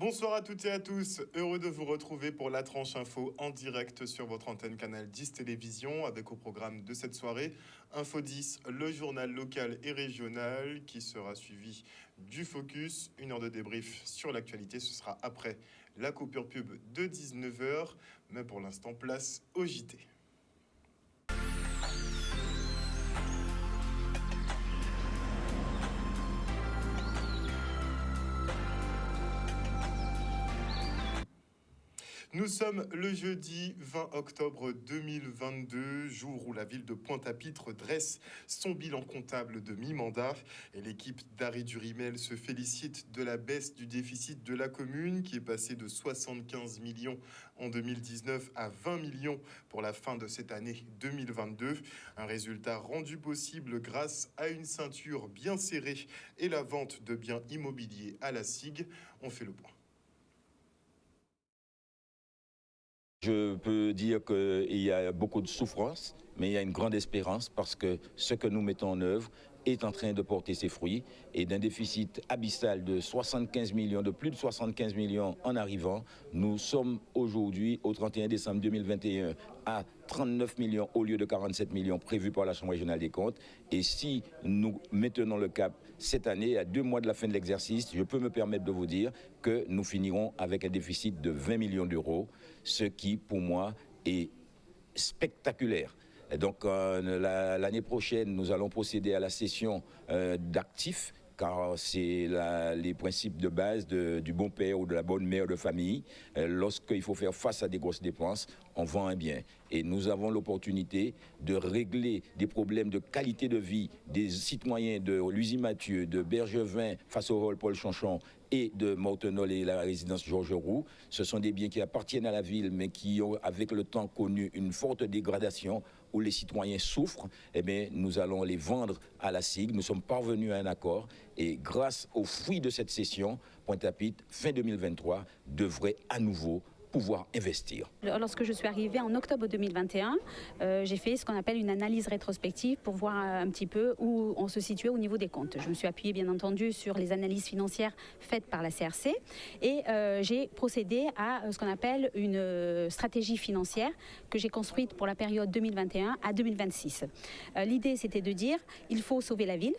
Bonsoir à toutes et à tous, heureux de vous retrouver pour la tranche info en direct sur votre antenne Canal 10 Télévision avec au programme de cette soirée Info 10, le journal local et régional qui sera suivi du focus, une heure de débrief sur l'actualité, ce sera après la coupure pub de 19h, mais pour l'instant place au JT. Nous sommes le jeudi 20 octobre 2022, jour où la ville de Pointe-à-Pitre dresse son bilan comptable de mi-mandat. Et l'équipe d'Harry Durimel se félicite de la baisse du déficit de la commune qui est passé de 75 millions en 2019 à 20 millions pour la fin de cette année 2022. Un résultat rendu possible grâce à une ceinture bien serrée et la vente de biens immobiliers à la SIG. On fait le point. Je peux dire qu'il y a beaucoup de souffrance, mais il y a une grande espérance parce que ce que nous mettons en œuvre est en train de porter ses fruits et d'un déficit abyssal de 75 millions, de plus de 75 millions en arrivant, nous sommes aujourd'hui au 31 décembre 2021 à 39 millions au lieu de 47 millions prévus par la Chambre régionale des comptes. Et si nous maintenons le cap cette année, à 2 mois de la fin de l'exercice, je peux me permettre de vous dire que nous finirons avec un déficit de 20 millions d'euros, ce qui, pour moi, est spectaculaire. Et donc, l'année prochaine, nous allons procéder à la cession d'actifs, car c'est les principes de base du bon père ou de la bonne mère de famille. Lorsqu'il faut faire face à des grosses dépenses, on vend un bien. Et nous avons l'opportunité de régler des problèmes de qualité de vie des citoyens de Lusy-Mathieu, de Bergevin, face au hall Paul Chanchon et de Mortenol et la résidence Georges Roux. Ce sont des biens qui appartiennent à la ville, mais qui ont, avec le temps, connu une forte dégradation où les citoyens souffrent. Eh bien, nous allons les vendre à la SIG. Nous sommes parvenus à un accord et grâce aux fruits de cette session, Pointe-à-Pitre, fin 2023, devrait à nouveau pouvoir investir. Lorsque je suis arrivée en octobre 2021, j'ai fait ce qu'on appelle une analyse rétrospective pour voir un petit peu où on se situait au niveau des comptes. Je me suis appuyée bien entendu sur les analyses financières faites par la CRC et j'ai procédé à ce qu'on appelle une stratégie financière que j'ai construite pour la période 2021 à 2026. L'idée c'était de dire il faut sauver la ville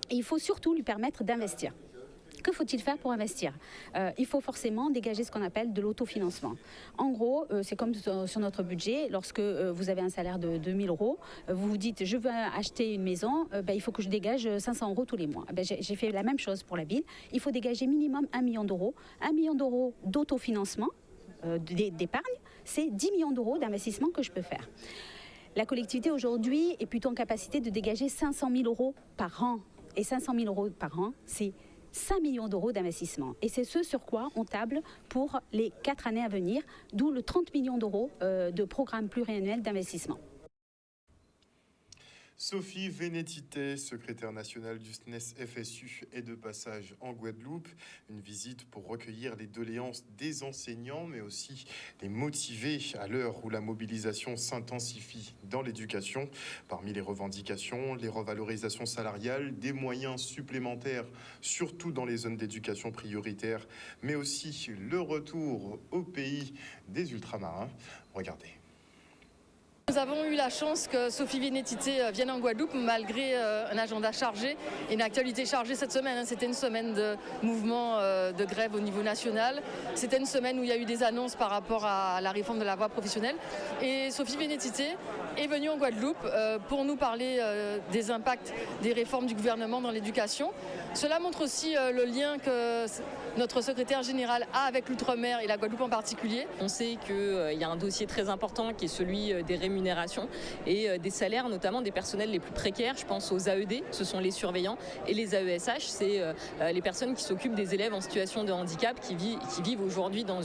et il faut surtout lui permettre d'investir. Que faut-il faire pour investir ? Il faut forcément dégager ce qu'on appelle de l'autofinancement. En gros, c'est comme sur notre budget, lorsque vous avez un salaire de 2 000 euros, vous vous dites je veux acheter une maison, il faut que je dégage 500 euros tous les mois. J'ai fait la même chose pour la ville. Il faut dégager minimum 1 million d'euros. 1 million d'euros d'autofinancement, d'épargne, c'est 10 millions d'euros d'investissement que je peux faire. La collectivité aujourd'hui est plutôt en capacité de dégager 500 000 euros par an. Et 500 000 euros par an, c'est 5 millions d'euros d'investissement. Et c'est ce sur quoi on table pour les 4 années à venir, d'où le 30 millions d'euros de programme pluriannuel d'investissement. Sophie Vénétité, secrétaire nationale du SNES-FSU, est de passage en Guadeloupe. Une visite pour recueillir les doléances des enseignants, mais aussi les motiver à l'heure où la mobilisation s'intensifie dans l'éducation. Parmi les revendications, les revalorisations salariales, des moyens supplémentaires, surtout dans les zones d'éducation prioritaire, mais aussi le retour au pays des ultramarins. Regardez. Nous avons eu la chance que Sophie Vénétité vienne en Guadeloupe malgré un agenda chargé et une actualité chargée cette semaine. C'était une semaine de mouvement de grève au niveau national. C'était une semaine où il y a eu des annonces par rapport à la réforme de la voie professionnelle. Et Sophie Vénétité est venue en Guadeloupe pour nous parler des impacts des réformes du gouvernement dans l'éducation. Cela montre aussi le lien que notre secrétaire général a avec l'outre-mer et la Guadeloupe en particulier. On sait qu'il y a un dossier très important qui est celui des rémunérations et des salaires, notamment des personnels les plus précaires. Je pense aux AED, ce sont les surveillants, et les AESH, c'est les personnes qui s'occupent des élèves en situation de handicap qui vivent aujourd'hui dans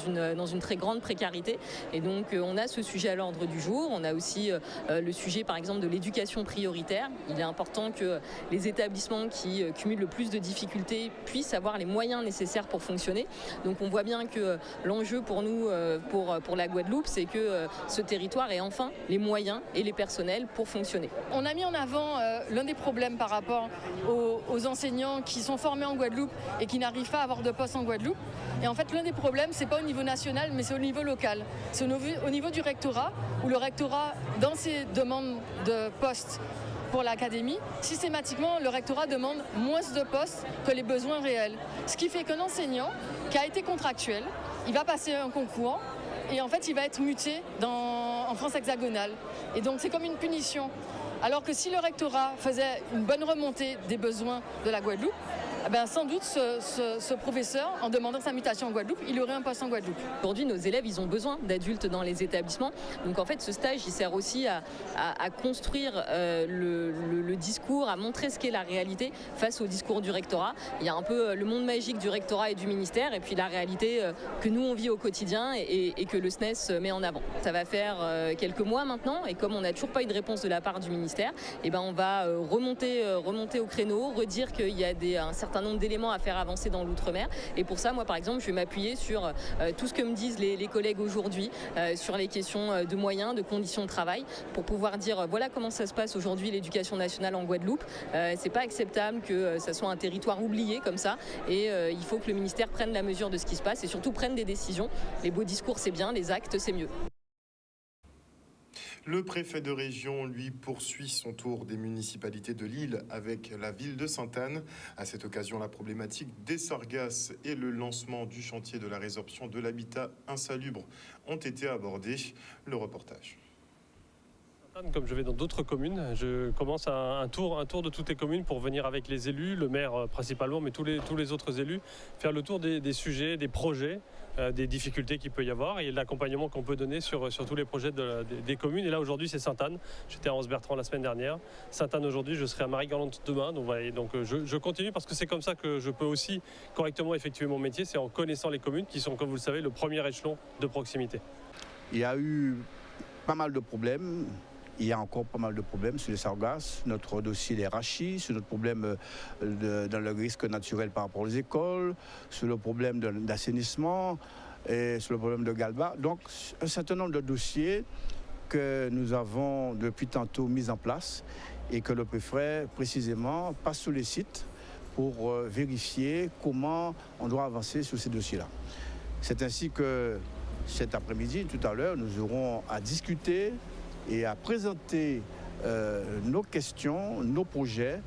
une très grande précarité. Et donc on a ce sujet à l'ordre du jour. On a aussi le sujet par exemple de l'éducation prioritaire. Il est important que les établissements qui cumulent le plus de difficultés puissent avoir les moyens nécessaires pour fonctionner. Donc on voit bien que l'enjeu pour nous, pour la Guadeloupe, c'est que ce territoire ait enfin les les moyens et les personnels pour fonctionner. On a mis en avant l'un des problèmes par rapport aux enseignants qui sont formés en Guadeloupe et qui n'arrivent pas à avoir de poste en Guadeloupe. Et en fait, l'un des problèmes, c'est pas au niveau national, mais c'est au niveau local. C'est au niveau du rectorat, où le rectorat, dans ses demandes de postes pour l'académie, systématiquement, le rectorat demande moins de postes que les besoins réels. Ce qui fait qu'un enseignant qui a été contractuel, il va passer un concours et en fait, il va être muté en France hexagonale. Et donc, c'est comme une punition. Alors que si le rectorat faisait une bonne remontée des besoins de la Guadeloupe, eh bien, sans doute ce professeur, en demandant sa mutation en Guadeloupe, il aurait un poste en Guadeloupe. Aujourd'hui, nos élèves, ils ont besoin d'adultes dans les établissements. Donc en fait, ce stage, il sert aussi à construire le discours, à montrer ce qu'est la réalité face au discours du rectorat. Il y a un peu le monde magique du rectorat et du ministère, et puis la réalité que nous, on vit au quotidien et que le SNES met en avant. Ça va faire quelques mois maintenant, et comme on n'a toujours pas eu de réponse de la part du ministère, eh ben, on va remonter au créneau, redire qu'il y a un certain nombre d'éléments à faire avancer dans l'outre-mer. Et pour ça, moi, par exemple, je vais m'appuyer sur tout ce que me disent les collègues aujourd'hui, sur les questions de moyens, de conditions de travail, pour pouvoir dire voilà comment ça se passe aujourd'hui l'éducation nationale en Guadeloupe. C'est pas acceptable que ça soit un territoire oublié comme ça. Et il faut que le ministère prenne la mesure de ce qui se passe et surtout prenne des décisions. Les beaux discours, c'est bien, les actes, c'est mieux. Le préfet de région, lui, poursuit son tour des municipalités de l'île avec la ville de Sainte-Anne. À cette occasion, la problématique des sargasses et le lancement du chantier de la résorption de l'habitat insalubre ont été abordés. Le reportage. Comme je vais dans d'autres communes, je commence un tour de toutes les communes pour venir avec les élus, le maire principalement, mais tous les autres élus, faire le tour des sujets, des projets, des difficultés qu'il peut y avoir et l'accompagnement qu'on peut donner sur tous les projets des communes. Et là aujourd'hui c'est Sainte-Anne, j'étais à Anse-Bertrand la semaine dernière, Sainte-Anne aujourd'hui, je serai à Marie-Galante demain, donc voilà, donc je continue parce que c'est comme ça que je peux aussi correctement effectuer mon métier, c'est en connaissant les communes qui sont, comme vous le savez, le premier échelon de proximité. Il y a eu pas mal de problèmes. Il y a encore pas mal de problèmes sur les sargasses, notre dossier des rachis, sur notre problème dans le risque naturel par rapport aux écoles, sur le problème d'assainissement et sur le problème de Galba. Donc un certain nombre de dossiers que nous avons depuis tantôt mis en place et que le préfet précisément passe sous les sites pour vérifier comment on doit avancer sur ces dossiers-là. C'est ainsi que cet après-midi, tout à l'heure, nous aurons à discuter et à présenter nos questions, nos projets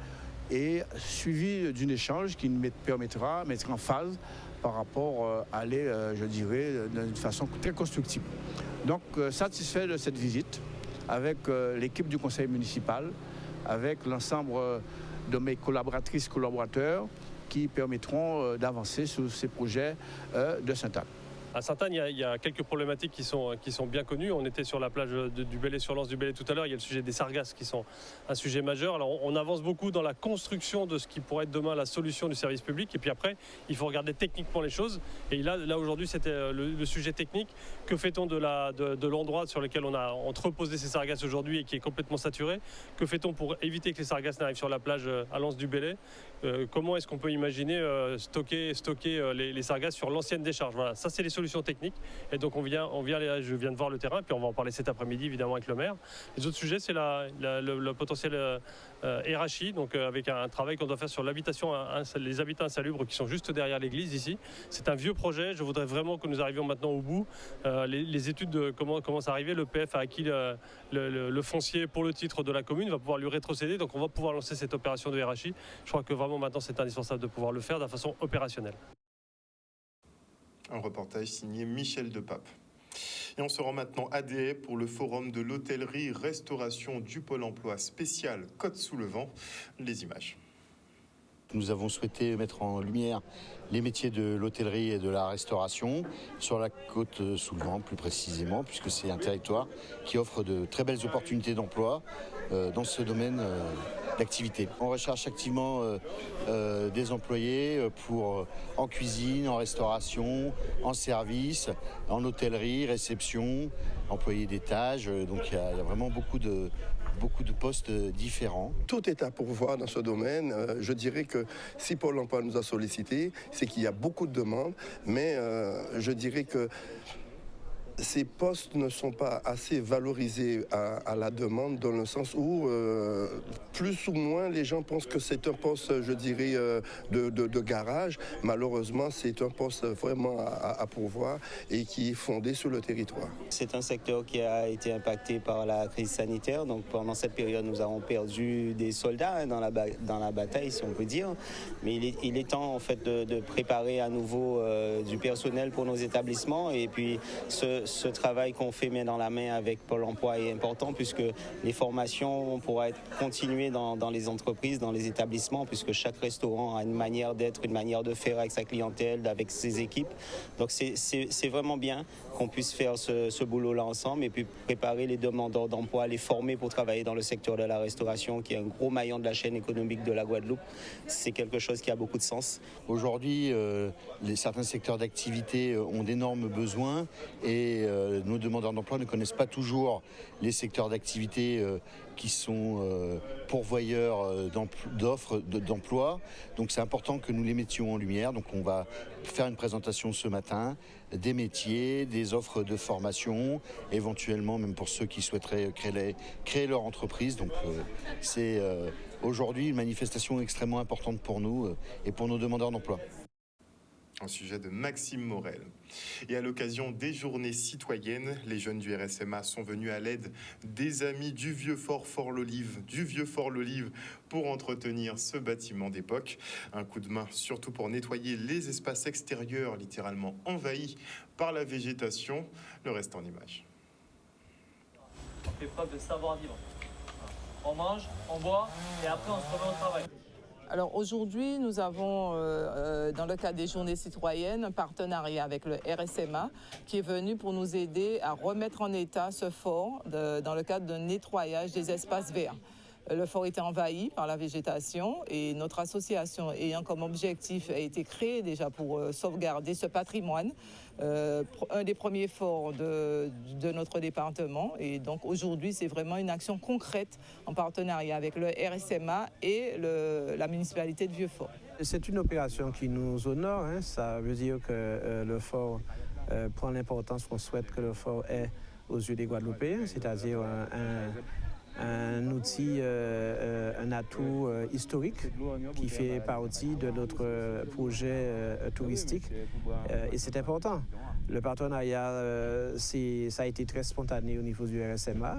et suivi d'un échange qui nous permettra de mettre en phase par rapport à aller, je dirais, d'une façon très constructive. Donc, satisfait de cette visite avec l'équipe du conseil municipal, avec l'ensemble de mes collaboratrices, collaborateurs qui permettront d'avancer sur ces projets de Sainte-Anne. À Sainte-Anne, il y a quelques problématiques qui sont bien connues. On était sur la plage du Belley, sur l'anse du Belley tout à l'heure. Il y a le sujet des sargasses qui sont un sujet majeur. Alors on avance beaucoup dans la construction de ce qui pourrait être demain la solution du service public. Et puis après, il faut regarder techniquement les choses. Et là aujourd'hui, c'était le sujet technique. Que fait-on de l'endroit sur lequel on a entreposé ces sargasses aujourd'hui et qui est complètement saturé? Que fait-on pour éviter que les sargasses n'arrivent sur la plage à l'anse du Belley? Comment est-ce qu'on peut imaginer stocker les sargasses sur l'ancienne décharge? Voilà, ça c'est les solutions techniques. Et donc je viens de voir le terrain, puis on va en parler cet après-midi évidemment avec le maire. Les autres sujets, c'est le potentiel RHI, donc avec un travail qu'on doit faire sur les habitats insalubres qui sont juste derrière l'église ici. C'est un vieux projet, je voudrais vraiment que nous arrivions maintenant au bout. Les études de comment ça arriver, le PF a acquis le foncier pour le titre de la commune, va pouvoir lui rétrocéder, donc on va pouvoir lancer cette opération de RHI. Je crois que vraiment maintenant c'est indispensable de pouvoir le faire de façon opérationnelle. Un reportage signé Michel Depape. Et on se rend maintenant à Des pour le forum de l'hôtellerie-restauration du Pôle emploi spécial Côte-sous-le-Vent. Les images. Nous avons souhaité mettre en lumière les métiers de l'hôtellerie et de la restauration sur la côte sous le vent plus précisément, puisque c'est un territoire qui offre de très belles opportunités d'emploi dans ce domaine d'activité. On recherche activement des employés en cuisine, en restauration, en service, en hôtellerie, réception, employés d'étage. Donc il y a vraiment beaucoup de postes différents. Tout est à pourvoir dans ce domaine. Je dirais que si Pôle emploi nous a sollicité, c'est qu'il y a beaucoup de demandes, mais je dirais que ces postes ne sont pas assez valorisés à la demande, dans le sens où plus ou moins les gens pensent que c'est un poste, je dirais, de garage. Malheureusement, c'est un poste vraiment à pourvoir et qui est fondé sur le territoire. C'est un secteur qui a été impacté par la crise sanitaire. Donc pendant cette période, nous avons perdu des soldats dans la bataille, si on peut dire. Mais il est temps en fait de préparer à nouveau du personnel pour nos établissements. Et puis ce travail qu'on fait main dans la main avec Pôle emploi est important, puisque les formations pourront être continuées dans les entreprises, dans les établissements, puisque chaque restaurant a une manière d'être, une manière de faire avec sa clientèle, avec ses équipes. Donc c'est vraiment bien qu'on puisse faire ce boulot-là ensemble et puis préparer les demandeurs d'emploi, les former pour travailler dans le secteur de la restauration, qui est un gros maillon de la chaîne économique de la Guadeloupe. C'est quelque chose qui a beaucoup de sens. Aujourd'hui, certains secteurs d'activité ont d'énormes besoins et nos demandeurs d'emploi ne connaissent pas toujours les secteurs d'activité qui sont pourvoyeurs d'offres d'emploi. Donc c'est important que nous les mettions en lumière. Donc on va faire une présentation ce matin des métiers, des offres de formation, éventuellement même pour ceux qui souhaiteraient créer leur entreprise. Donc c'est aujourd'hui une manifestation extrêmement importante pour nous et pour nos demandeurs d'emploi. Un sujet de Maxime Morel. Et à l'occasion des journées citoyennes, les jeunes du RSMA sont venus à l'aide des amis du vieux fort Fort-l'Olive, pour entretenir ce bâtiment d'époque. Un coup de main surtout pour nettoyer les espaces extérieurs littéralement envahis par la végétation. Le reste en images. On fait preuve de savoir-vivre. On mange, on boit et après on se remet au travail. Alors aujourd'hui, nous avons, dans le cadre des journées citoyennes, un partenariat avec le RSMA qui est venu pour nous aider à remettre en état ce fort dans le cadre d'un nettoyage des espaces verts. Le fort était envahi par la végétation et notre association ayant comme objectif a été créée déjà pour sauvegarder ce patrimoine, un des premiers forts de notre département. Et donc aujourd'hui, c'est vraiment une action concrète en partenariat avec le RSMA et la municipalité de Vieux-Fort. C'est une opération qui nous honore, hein. Ça veut dire que le fort prend l'importance qu'on souhaite que le fort ait aux yeux des Guadeloupéens, c'est-à-dire un outil, un atout historique qui fait partie de notre projet touristique et c'est important. Le partenariat, ça a été très spontané au niveau du RSMA.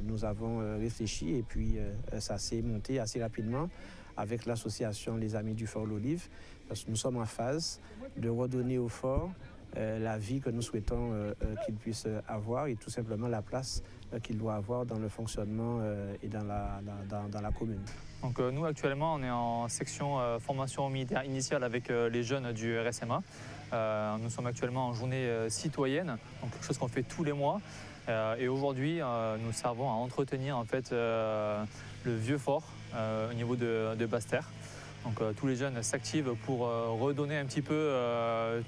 Nous avons réfléchi et puis ça s'est monté assez rapidement avec l'association Les Amis du Fort-l'Olive, parce que nous sommes en phase de redonner au fort la vie que nous souhaitons qu'il puisse avoir et tout simplement la place qu'il doit avoir dans le fonctionnement et dans la commune. Donc nous actuellement on est en section formation militaire initiale avec les jeunes du RSMA. Nous sommes actuellement en journée citoyenne, donc quelque chose qu'on fait tous les mois. Et aujourd'hui nous servons à entretenir en fait le vieux fort au niveau de Basse-Terre. Donc tous les jeunes s'activent pour redonner un petit peu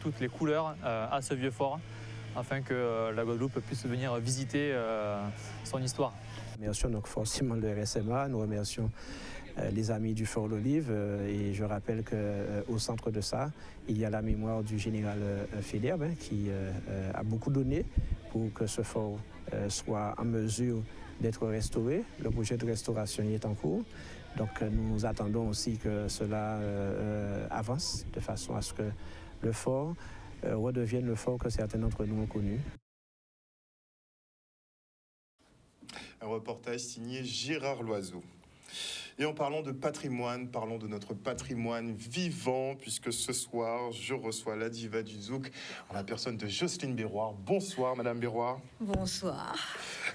toutes les couleurs à ce vieux fort, afin que la Guadeloupe puisse venir visiter son histoire. Nous remercions donc forcément le RSMA, nous remercions les amis du Fort-l'Olive et je rappelle qu'au centre de ça, il y a la mémoire du général Federbe qui a beaucoup donné pour que ce fort soit en mesure d'être restauré. Le projet de restauration y est en cours. Donc nous attendons aussi que cela avance de façon à ce que le fort redevienne le fort que certains d'entre nous ont connu. Un reportage signé Gérard Loiseau. Et en parlant de patrimoine, parlons de notre patrimoine vivant, puisque ce soir, je reçois la diva du Zouk en la personne de Jocelyne Berroir. Bonsoir, Madame Berroir. Bonsoir.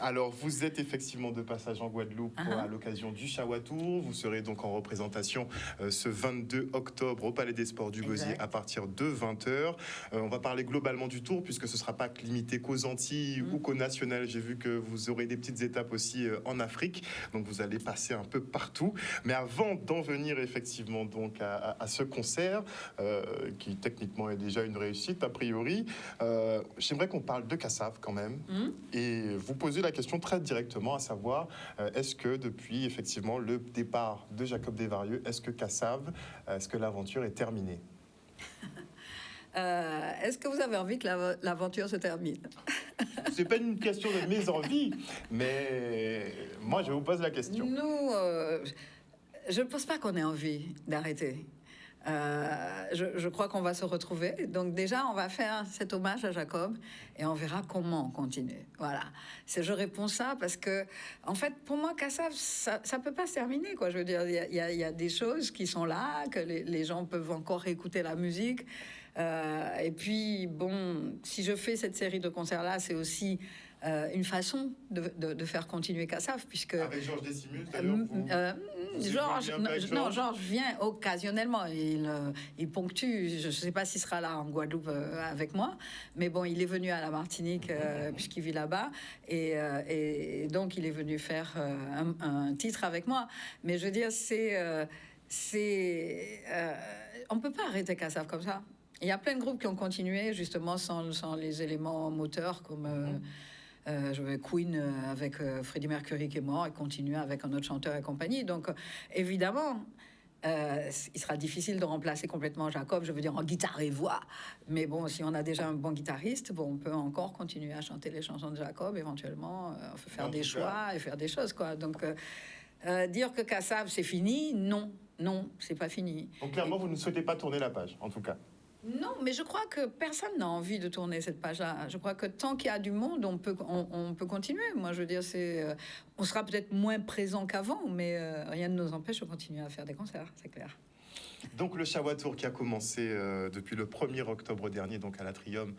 Alors, vous êtes effectivement de passage en Guadeloupe à l'occasion du Chawatour. Vous serez donc en représentation ce 22 octobre au Palais des Sports du Gosier à partir de 20h. On va parler globalement du tour, puisque ce ne sera pas limité qu'aux Antilles ou qu'au national. J'ai vu que vous aurez des petites étapes aussi en Afrique. Donc, vous allez passer un peu partout. Mais avant d'en venir effectivement donc à ce concert, qui techniquement est déjà une réussite a priori, j'aimerais qu'on parle de Kassav quand même et vous poser la question très directement, à savoir est-ce que depuis effectivement le départ de Jacob Desvarieux, est-ce que Kassav, est-ce que l'aventure est terminée? Est-ce que vous avez envie que l'aventure se termine? C'est pas une question de mes envies, mais moi, je vous pose la question. Nous, je ne pense pas qu'on ait envie d'arrêter. Je crois qu'on va se retrouver. Donc déjà, on va faire cet hommage à Jacob et on verra comment continuer. Voilà. Je réponds ça parce que, en fait, pour moi, Kassav, ça peut pas se terminer, quoi. Je veux dire, il y a des choses qui sont là, que les gens peuvent encore écouter la musique. Et puis, bon, si je fais cette série de concerts-là, c'est aussi une façon de faire continuer Kassav, puisque... Avec Georges Décimus, d'ailleurs Georges vient occasionnellement. Il ponctue. Je ne sais pas s'il sera là en Guadeloupe avec moi, mais bon, il est venu à la Martinique puisqu'il vit là-bas, et donc il est venu faire un titre avec moi. Mais je veux dire, on peut pas arrêter Kassav comme ça. Il y a plein de groupes qui ont continué justement sans les éléments moteurs comme Queen avec Freddie Mercury qui est mort et continue avec un autre chanteur et compagnie. Donc évidemment, il sera difficile de remplacer complètement Jacob, je veux dire en guitare et voix. Mais bon, si on a déjà un bon guitariste, bon, on peut encore continuer à chanter les chansons de Jacob. Éventuellement, on peut faire des choix et faire des choses, quoi. Donc dire que Kassav c'est fini, non, c'est pas fini. Donc clairement, vous ne souhaitez pas tourner la page, en tout cas. Non, mais je crois que personne n'a envie de tourner cette page-là. Je crois que tant qu'il y a du monde, on peut continuer. Moi, je veux dire, on sera peut-être moins présent qu'avant, mais rien ne nous empêche de continuer à faire des concerts, c'est clair. Donc le Chawa Tour qui a commencé depuis le 1er octobre dernier, donc à l'Atrium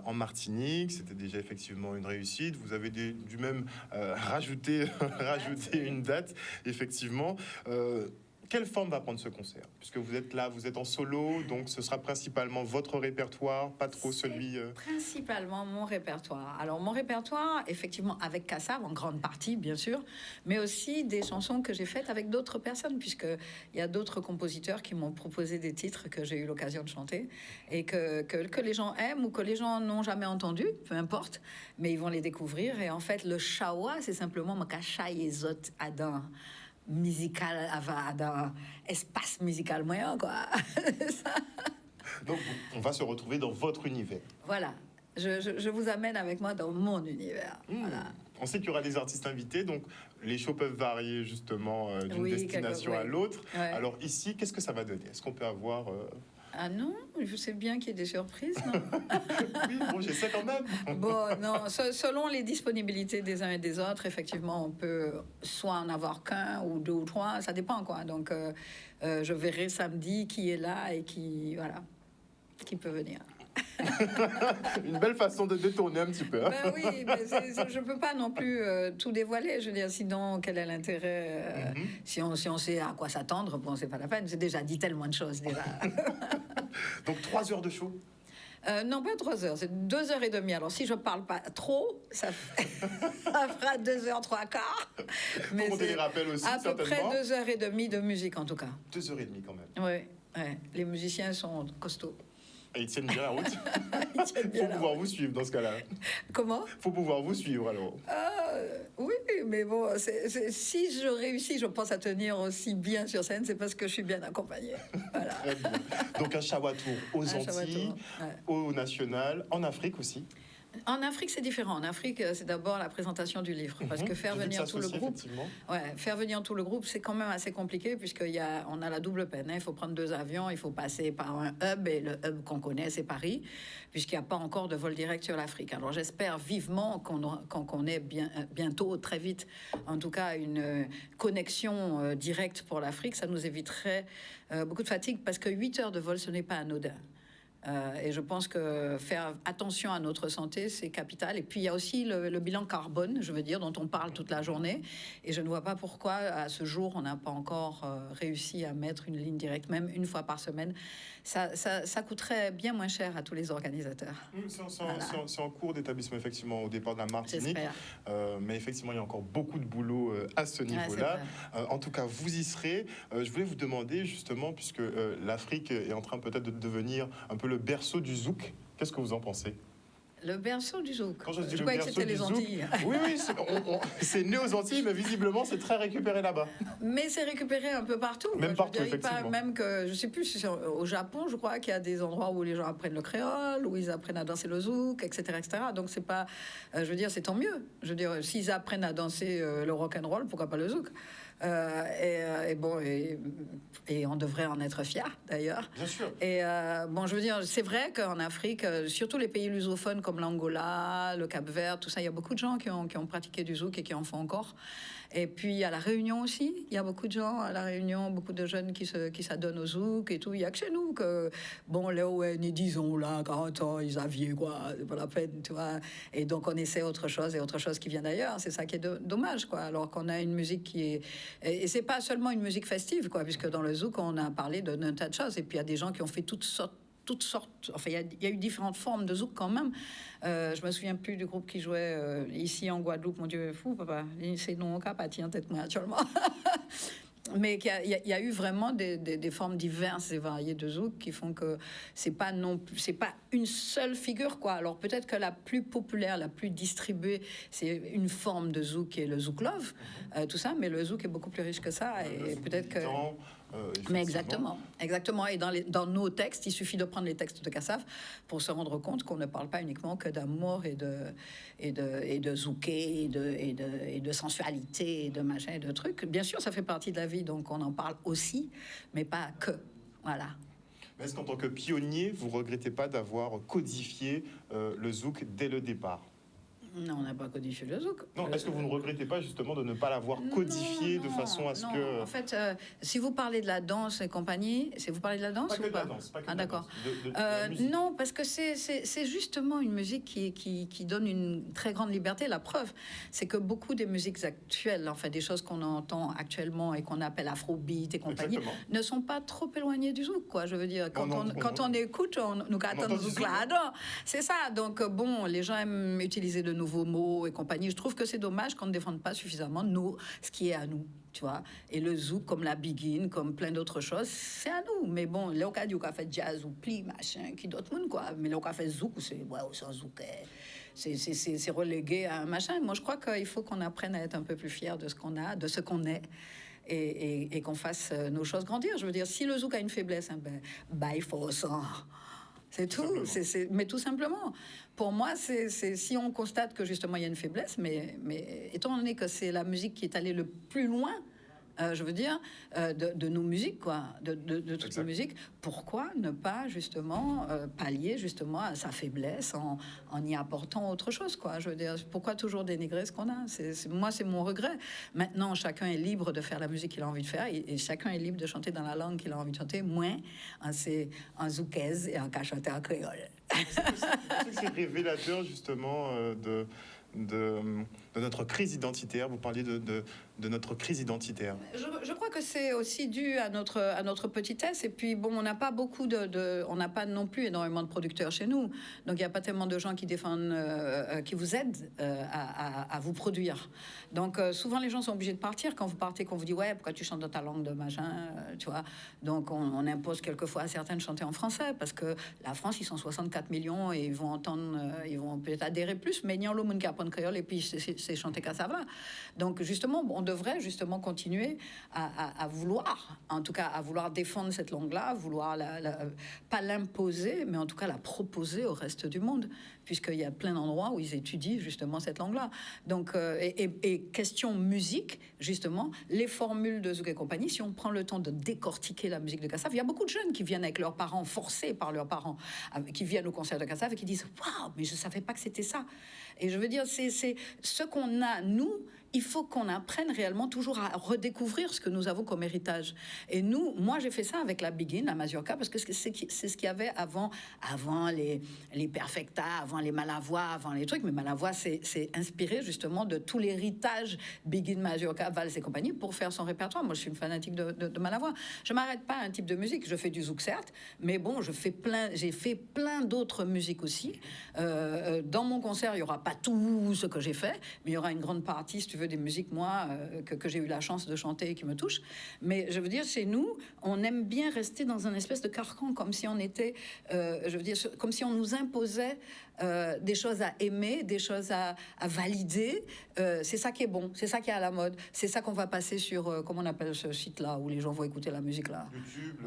en Martinique, c'était déjà effectivement une réussite. Vous avez dû même rajouter une date, effectivement. Quelle forme va prendre ce concert? Puisque vous êtes là, vous êtes en solo, donc ce sera principalement votre répertoire, pas trop celui... Principalement mon répertoire. Alors mon répertoire, effectivement, avec Kassav, en grande partie, bien sûr, mais aussi des chansons que j'ai faites avec d'autres personnes, puisqu'il y a d'autres compositeurs qui m'ont proposé des titres que j'ai eu l'occasion de chanter, et que les gens aiment ou que les gens n'ont jamais entendu, peu importe, mais ils vont les découvrir. Et en fait, le Chawa, c'est simplement ma cachaille et zot adam musical, dans espace musical moyen, quoi. Donc, on va se retrouver dans votre univers. Voilà. Je vous amène avec moi dans mon univers. Voilà. On sait qu'il y aura des artistes invités, donc les shows peuvent varier justement d'une destination à l'autre. Ouais. Alors ici, qu'est-ce que ça va donner? Est-ce qu'on peut avoir... Ah non, je sais bien qu'il y a des surprises, non? Oui, bon, j'essaie quand même. Bon, non, selon les disponibilités des uns et des autres, effectivement, on peut soit en avoir qu'un ou deux ou trois, ça dépend, quoi. Donc, je verrai samedi qui est là et qui peut venir. Une belle façon de détourner un petit peu. Hein. Ben oui, mais je peux pas non plus tout dévoiler. Je veux dire, sinon, quel est l'intérêt si on sait à quoi s'attendre, bon, c'est pas la peine. J'ai déjà dit tellement de choses, déjà. Donc, 3 heures de show? Non, pas 3 heures, c'est 2h30. Alors, si je parle pas trop, ça fera 2h, 3 quarts. Mais on les rappelle aussi, à peu près 2h30 de musique, en tout cas. 2h30, quand même. Oui. Les musiciens sont costauds. Et ils tiennent bien la route. Il faut pouvoir vous suivre dans ce cas-là. Comment? Il faut pouvoir vous suivre, alors. Oui, mais bon, si je réussis, je pense, à tenir aussi bien sur scène, c'est parce que je suis bien accompagnée. Voilà. Très bien. Donc un Chawa Tour aux Antilles, au National, en Afrique aussi. En Afrique, c'est différent. En Afrique, c'est d'abord la présentation du livre. Parce que faire venir tout le groupe... faire venir tout le groupe, c'est quand même assez compliqué puisqu'on a la double peine. Il faut prendre 2 avions, il faut passer par un hub, et le hub qu'on connaît, c'est Paris, puisqu'il n'y a pas encore de vol direct sur l'Afrique. Alors j'espère vivement qu'on ait bientôt, très vite, en tout cas, une connexion directe pour l'Afrique. Ça nous éviterait beaucoup de fatigue parce que 8 heures de vol, ce n'est pas anodin. Et je pense que faire attention à notre santé, c'est capital. Et puis, il y a aussi le bilan carbone, je veux dire, dont on parle toute la journée. Et je ne vois pas pourquoi, à ce jour, on n'a pas encore réussi à mettre une ligne directe, même une fois par semaine. Ça coûterait bien moins cher à tous les organisateurs. C'est en cours d'établissement, effectivement, au départ de la Martinique. Mais effectivement, il y a encore beaucoup de boulot à ce niveau-là. En tout cas, vous y serez. Je voulais vous demander, justement, puisque l'Afrique est en train peut-être de devenir un peu le berceau du zouk. Qu'est-ce que vous en pensez? Le berceau du zouk. Quand je dis croyais que c'était les zouk, Antilles. Oui, c'est né aux Antilles, mais visiblement, c'est très récupéré là-bas. Mais c'est récupéré un peu partout. Même partout, effectivement. Même que, je sais plus, si au Japon, je crois qu'il y a des endroits où les gens apprennent le créole, où ils apprennent à danser le zouk, etc., etc. Donc c'est pas, je veux dire, c'est tant mieux. Je veux dire, s'ils apprennent à danser le rock and roll, pourquoi pas le zouk? Et on devrait en être fiers d'ailleurs. Bien sûr. Et bon, je veux dire, c'est vrai qu'en Afrique, surtout les pays lusophones comme l'Angola, le Cap-Vert, tout ça, il y a beaucoup de gens qui ont pratiqué du zouk et qui en font encore. Et puis à La Réunion aussi, il y a beaucoup de gens à La Réunion, beaucoup de jeunes qui s'adonnent au zouk et tout. Il y a que chez nous que, bon, les ON, ils disent, là, 40 ans, ils avaient quoi, c'est pas la peine, tu vois. Et donc on essaie autre chose et autre chose qui vient d'ailleurs. C'est ça qui est dommage, quoi. Alors qu'on a une musique qui est... Et c'est pas seulement une musique festive, quoi, puisque dans le zouk, on a parlé d'un tas de choses. Et puis il y a des gens qui ont fait toutes sortes. Enfin, il y a eu différentes formes de zouk quand même. Je me souviens plus du groupe qui jouait ici en Guadeloupe. Mon Dieu, fou, papa. C'est non cap à tiens tête moi actuellement. Mais il y a eu vraiment des formes diverses et variées de zouk qui font que c'est pas une seule figure, quoi. Alors peut-être que la plus populaire, la plus distribuée, c'est une forme de zouk qui est le zouk love, tout ça. Mais le zouk est beaucoup plus riche que ça et peut-être que. Mais exactement. Et dans nos textes, il suffit de prendre les textes de Kassav pour se rendre compte qu'on ne parle pas uniquement que d'amour et de zouké et de sensualité et de machin et de trucs. Bien sûr, ça fait partie de la vie, donc on en parle aussi, mais pas que. Voilà. Mais est-ce qu'en tant que pionnier, vous regrettez pas d'avoir codifié le zouk dès le départ? Non, on n'a pas codifié le zouk. Non, est-ce que vous ne regrettez pas justement de ne pas l'avoir codifié de façon à ce que... En fait, si vous parlez de la danse et compagnie, vous parlez de la danse ou pas? Ah d'accord. Non, parce que c'est justement une musique qui donne une très grande liberté. La preuve, c'est que beaucoup des musiques actuelles, enfin des choses qu'on entend actuellement et qu'on appelle afrobeat et compagnie, ne sont pas trop éloignées du zouk, quoi. Je veux dire, quand on écoute, nous attendons zouk là-dedans. C'est ça. Donc bon, les gens aiment utiliser de nouveaux mots et compagnie. Je trouve que c'est dommage qu'on ne défende pas suffisamment ce qui est à nous, tu vois. Et le zouk, comme la biguine, comme plein d'autres choses, c'est à nous. Mais bon, là, on a fait jazz ou pli, machin, qui d'autre monde, quoi. Mais là, on a fait zouk, c'est zouk. C'est relégué à un machin. Moi, je crois qu'il faut qu'on apprenne à être un peu plus fiers de ce qu'on a, de ce qu'on est. Et qu'on fasse nos choses grandir. Je veux dire, si le zouk a une faiblesse, il faut ça. C'est tout, mais tout simplement. Pour moi, c'est si on constate que justement il y a une faiblesse, mais étant donné que c'est la musique qui est allée le plus loin, je veux dire, de nos musiques, quoi, de toutes les musiques, pourquoi ne pas justement pallier justement à sa faiblesse en y apportant autre chose, quoi. Je veux dire, pourquoi toujours dénigrer ce qu'on a? Moi, c'est mon regret. Maintenant, chacun est libre de faire la musique qu'il a envie de faire et chacun est libre de chanter dans la langue qu'il a envie de chanter, moins en zoukaise et en chanter en créole. C'est révélateur justement de notre crise identitaire. Vous parliez de notre crise identitaire. Je crois que c'est aussi dû à notre petitesse. Et puis, bon, on n'a pas on n'a pas non plus énormément de producteurs chez nous. Donc, il n'y a pas tellement de gens qui défendent, qui vous aident à vous produire. Donc, souvent, les gens sont obligés de partir. Quand vous partez, qu'on vous dit, ouais, pourquoi tu chantes dans ta langue de machin, tu vois. Donc, on impose quelquefois à certains de chanter en français parce que la France, ils sont 64 millions et ils vont entendre, ils vont peut-être adhérer plus, mais il y a le monde qui apprend créole et puis c'est chanter Kassav. Donc, justement, on devrait justement continuer à vouloir, en tout cas, à vouloir défendre cette langue-là, vouloir pas l'imposer, mais en tout cas la proposer au reste du monde, puisqu'il y a plein d'endroits où ils étudient justement cette langue-là. Donc, et question musique, justement, les formules de zouk et compagnie, si on prend le temps de décortiquer la musique de Kassav, il y a beaucoup de jeunes qui viennent avec leurs parents, forcés par leurs parents, qui viennent au concert de Kassav et qui disent « Waouh, mais je savais pas que c'était ça ». Et je veux dire, c'est ce qu'on a, nous, il faut qu'on apprenne réellement toujours à redécouvrir ce que nous avons comme héritage. Et nous, moi, j'ai fait ça avec la biguine, la mazurka, parce que c'est ce qu'il y avait avant les perfecta, avant les malavois, avant les trucs. Mais malavoie, c'est inspiré justement de tout l'héritage biguine, mazurka, valse et compagnie pour faire son répertoire. Moi, je suis une fanatique de malavoie. Je m'arrête pas à un type de musique. Je fais du zouk, certes, mais bon, j'ai fait plein d'autres musiques aussi. Dans mon concert, il y aura pas tout ce que j'ai fait, mais il y aura une grande partie, si tu veux, des musiques, moi, que j'ai eu la chance de chanter et qui me touchent. Mais je veux dire, chez nous, on aime bien rester dans un espèce de carcan, comme si on était, je veux dire, comme si on nous imposait des choses à aimer, des choses à valider. C'est ça qui est bon, c'est ça qui est à la mode. C'est ça qu'on va passer sur, comment on appelle ce site-là, où les gens vont écouter la musique là. YouTube,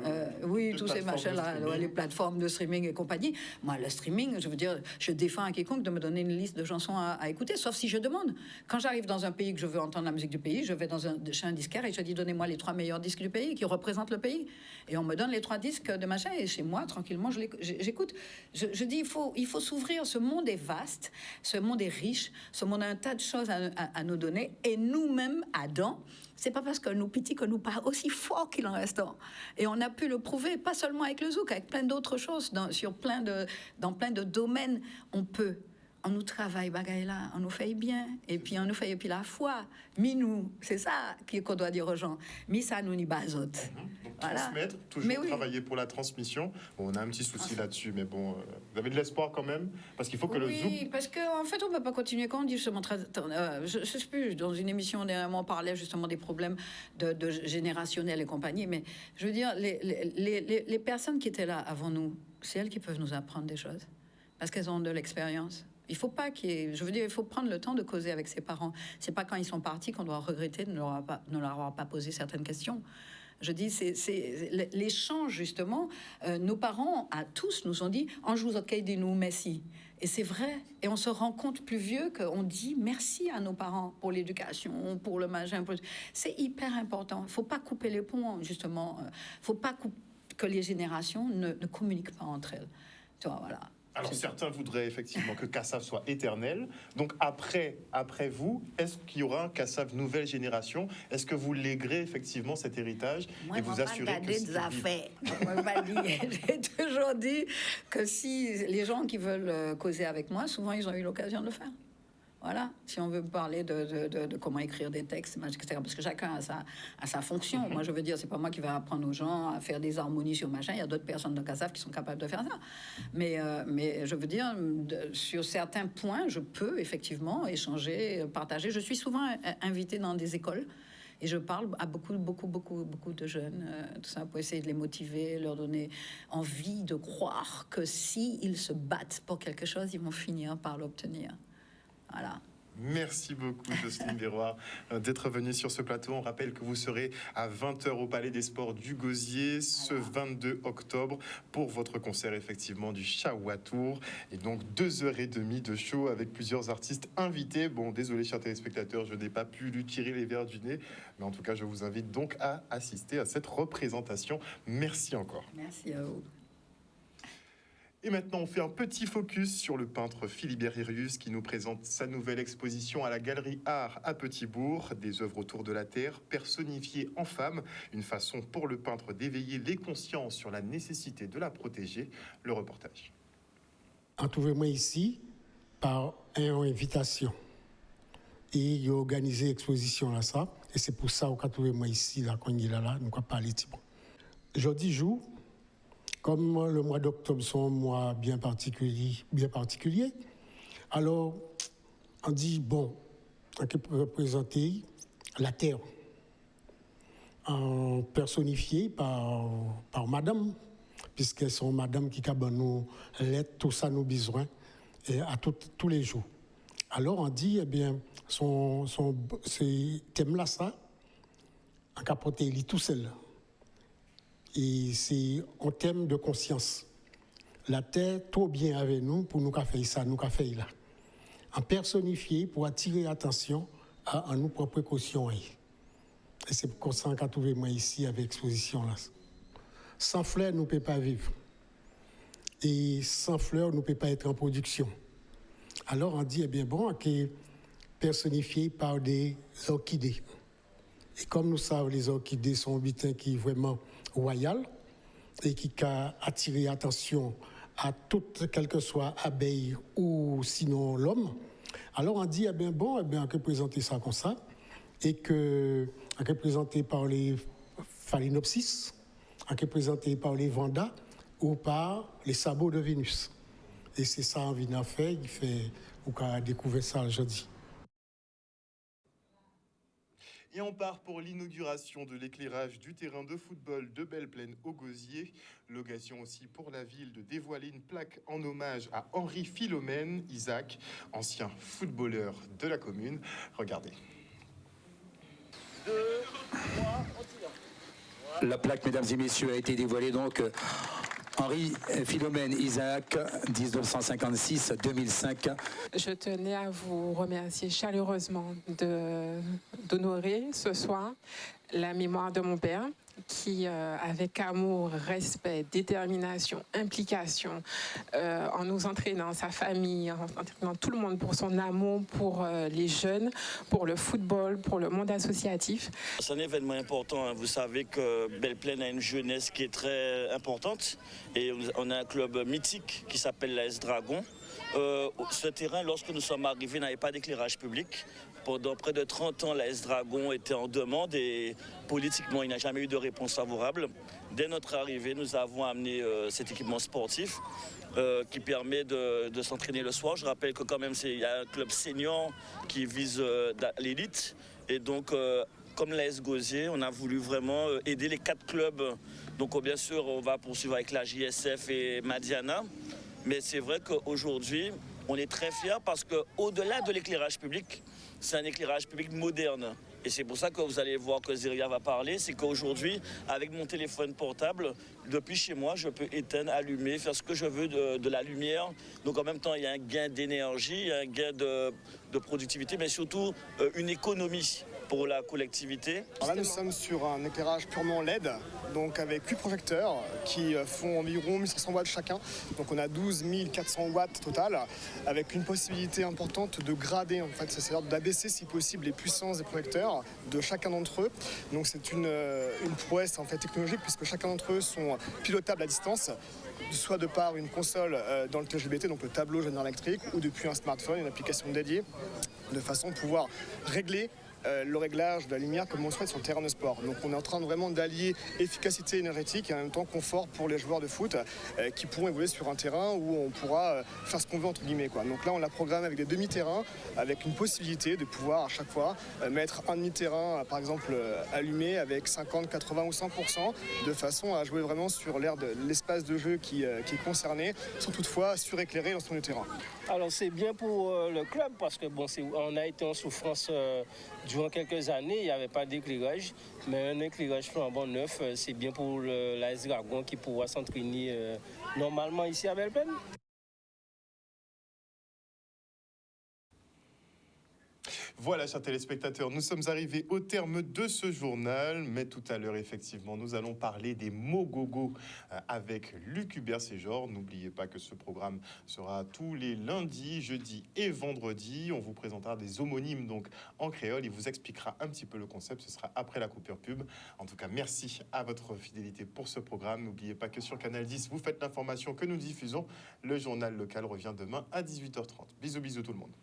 oui, tous ces machins-là, les plateformes de streaming et compagnie. Moi, le streaming, je veux dire, je défends à quiconque de me donner une liste de chansons à écouter, sauf si je demande. Quand j'arrive dans un pays que je veux entendre la musique du pays, je vais chez un disquaire et je dis, donnez-moi les 3 meilleurs disques du pays qui représentent le pays. Et on me donne les 3 disques de machin, et chez moi, tranquillement, j'écoute. Je dis, il faut s'ouvrir. Ce monde est vaste, ce monde est riche, ce monde a un tas de choses à nous donner. Et nous-mêmes, Adam, c'est pas parce que nous petits que nous pas aussi forts qu'il en reste. Et on a pu le prouver, pas seulement avec le zouk, avec plein d'autres choses, dans plein de domaines, on peut. On nous travaille, bagaille-là, on nous fait bien, et puis on nous fait, et puis la foi, nous, c'est ça qu'on doit dire aux gens, ça nous n'y bazote. Voilà. Transmettre, toujours travailler pour la transmission. Bon, on a un petit souci là-dessus, mais bon, vous avez de l'espoir quand même, parce qu'il faut que le zouk... Oui, parce qu'en fait, on ne peut pas continuer. Quand on dit justement, je ne sais plus, dans une émission, on parlait justement des problèmes de générationnels et compagnie, mais je veux dire, les personnes qui étaient là avant nous, c'est elles qui peuvent nous apprendre des choses, parce qu'elles ont de l'expérience. Il faut pas il faut prendre le temps de causer avec ses parents. C'est pas quand ils sont partis qu'on doit regretter de ne leur avoir pas posé certaines questions. Je dis, c'est l'échange, justement. Nos parents, à tous, nous ont dit « En joue nous merci ». Et c'est vrai. Et on se rend compte plus vieux qu'on dit merci à nos parents pour l'éducation, pour le machin. C'est hyper important. Il ne faut pas couper les ponts, justement. Il ne faut pas que les générations ne communiquent pas entre elles. Tu vois, voilà. Alors certains voudraient effectivement que Kassav soit éternel. Donc après vous, est-ce qu'il y aura un Kassav nouvelle génération? Est-ce que vous léguerez effectivement cet héritage et vous assurez que c'est affaires. J'ai toujours dit que si les gens qui veulent causer avec moi, souvent ils ont eu l'occasion de le faire. Voilà, si on veut parler de comment écrire des textes, etc., parce que chacun a sa fonction. Moi, je veux dire, c'est pas moi qui vais apprendre aux gens à faire des harmonies sur machin. Il y a d'autres personnes dans Kassav qui sont capables de faire ça. Mais je veux dire, sur certains points, je peux effectivement échanger, partager. Je suis souvent invitée dans des écoles. Et je parle à beaucoup de jeunes, tout ça, pour essayer de les motiver, leur donner envie de croire que s'ils se battent pour quelque chose, ils vont finir par l'obtenir. Voilà. Merci beaucoup, Jocelyne Verroir, d'être venue sur ce plateau. On rappelle que vous serez à 20h au Palais des Sports du Gosier ce 22 octobre pour votre concert, effectivement, du Chawatour. Et donc, 2h30 de show avec plusieurs artistes invités. Bon, désolé, chers téléspectateurs, je n'ai pas pu lui tirer les verres du nez. Mais en tout cas, je vous invite donc à assister à cette représentation. Merci encore. Merci à vous. Et maintenant, on fait un petit focus sur le peintre Philibert Hirius qui nous présente sa nouvelle exposition à la Galerie Art à Petit-Bourg, des œuvres autour de la Terre, personnifiées en femmes, une façon pour le peintre d'éveiller les consciences sur la nécessité de la protéger. Le reportage. Trouvez-moi ici par une invitation. Et il a organisé l'exposition là, ça. Et c'est pour ça qu'on trouvé-moi ici, là, quand il est là, nous allons parler de ça. Jeudi jour, comme le mois d'octobre sont un mois bien particulier, alors on dit, bon, on peut représenter la Terre, personnifiée par madame, puisqu'elles sont madame qui cabent nous l'aide, tout ça nous besoin, et à tous les jours. Alors on dit, eh bien, ces thèmes-là, ça, on peut porter tout seul. Et c'est un thème de conscience. La Terre, trop bien avec nous pour nous faire ça, nous faire là. En personnifié pour attirer l'attention à nos propres précautions. Et c'est pour ça qu'on a trouvé moi ici avec l'exposition là. Sans fleurs, nous ne pouvons pas vivre. Et sans fleurs, nous ne pouvons pas être en production. Alors on dit, eh bien bon, que personnifié par des orchidées. Et comme nous savons, les orchidées sont un butin qui est vraiment royal et qui a attiré l'attention à toute, quelle que soit abeille ou sinon l'homme. Alors on dit, eh bien bon, on peut présenter ça comme ça, et que on peut présenter par les phalaenopsis, on peut présenter par les vandas ou par les sabots de Vénus. Et c'est ça on vient faire, il fait, on a découvert ça aujourd'hui. Et on part pour l'inauguration de l'éclairage du terrain de football de Belle-Plaine au Gosier. L'occasion aussi pour la ville de dévoiler une plaque en hommage à Henri Philomène Isaac, ancien footballeur de la commune. Regardez. 2, 3, on tire. La plaque, mesdames et messieurs, a été dévoilée donc Henri Philomène Isaac, 1956-2005. Je tenais à vous remercier chaleureusement d'honorer ce soir la mémoire de mon père qui, avec amour, respect, détermination, implication, en nous entraînant, sa famille, en entraînant tout le monde pour son amour pour les jeunes, pour le football, pour le monde associatif. C'est un événement important. Vous savez que Belle-Plaine a une jeunesse qui est très importante et on a un club mythique qui s'appelle l'AS Dragon. Ce terrain, lorsque nous sommes arrivés, n'avait pas d'éclairage public. Pendant près de 30 ans, l'AS Dragon était en demande et politiquement, il n'a jamais eu de réponse favorable. Dès notre arrivée, nous avons amené cet équipement sportif qui permet de s'entraîner le soir. Je rappelle que quand même, il y a un club senior qui vise l'élite. Et donc, comme l'AS Gosier, on a voulu vraiment aider les 4 clubs. Donc, bien sûr, on va poursuivre avec la JSF et Madiana. Mais c'est vrai qu'aujourd'hui, on est très fiers parce qu'au-delà de l'éclairage public, c'est un éclairage public moderne. Et c'est pour ça que vous allez voir que Zeria va parler, c'est qu'aujourd'hui, avec mon téléphone portable, depuis chez moi, je peux éteindre, allumer, faire ce que je veux de la lumière. Donc en même temps, il y a un gain d'énergie, un gain de productivité, mais surtout une économie pour la collectivité. Alors là, nous sommes sur un éclairage purement LED, donc avec 8 projecteurs qui font environ 1500 watts chacun. Donc on a 12 400 watts total, avec une possibilité importante de grader, en fait, c'est-à-dire d'abaisser si possible les puissances des projecteurs de chacun d'entre eux. Donc c'est une prouesse en fait technologique puisque chacun d'entre eux sont pilotables à distance, soit de par une console dans le TGBT, donc le tableau général électrique, ou depuis un smartphone, une application dédiée, de façon à pouvoir régler le réglage de la lumière comme on souhaite sur le terrain de sport. Donc on est en train vraiment d'allier efficacité énergétique et en même temps confort pour les joueurs de foot qui pourront évoluer sur un terrain où on pourra faire ce qu'on veut entre guillemets, quoi. Donc là on l'a programmé avec des demi-terrains avec une possibilité de pouvoir à chaque fois mettre un demi-terrain par exemple allumé avec 50, 80 ou 100% de façon à jouer vraiment sur l'air de l'espace de jeu qui est concerné sans toutefois suréclairer l'ensemble du terrain. Alors c'est bien pour le club parce que bon, on a été en souffrance durant quelques années, il n'y avait pas d'éclairage, mais un éclairage flambant neuf, c'est bien pour l'AS Dragon qui pourra s'entraîner normalement ici à Belle-Plaine. Voilà, chers téléspectateurs, nous sommes arrivés au terme de ce journal, mais tout à l'heure, effectivement, nous allons parler des Mogogo avec Luc Hubert Séjor. N'oubliez pas que ce programme sera tous les lundis, jeudis et vendredis. On vous présentera des homonymes donc en créole. Il vous expliquera un petit peu le concept. Ce sera après la coupure pub. En tout cas, merci à votre fidélité pour ce programme. N'oubliez pas que sur Canal 10, vous faites l'information que nous diffusons. Le journal local revient demain à 18h30. Bisous, bisous tout le monde.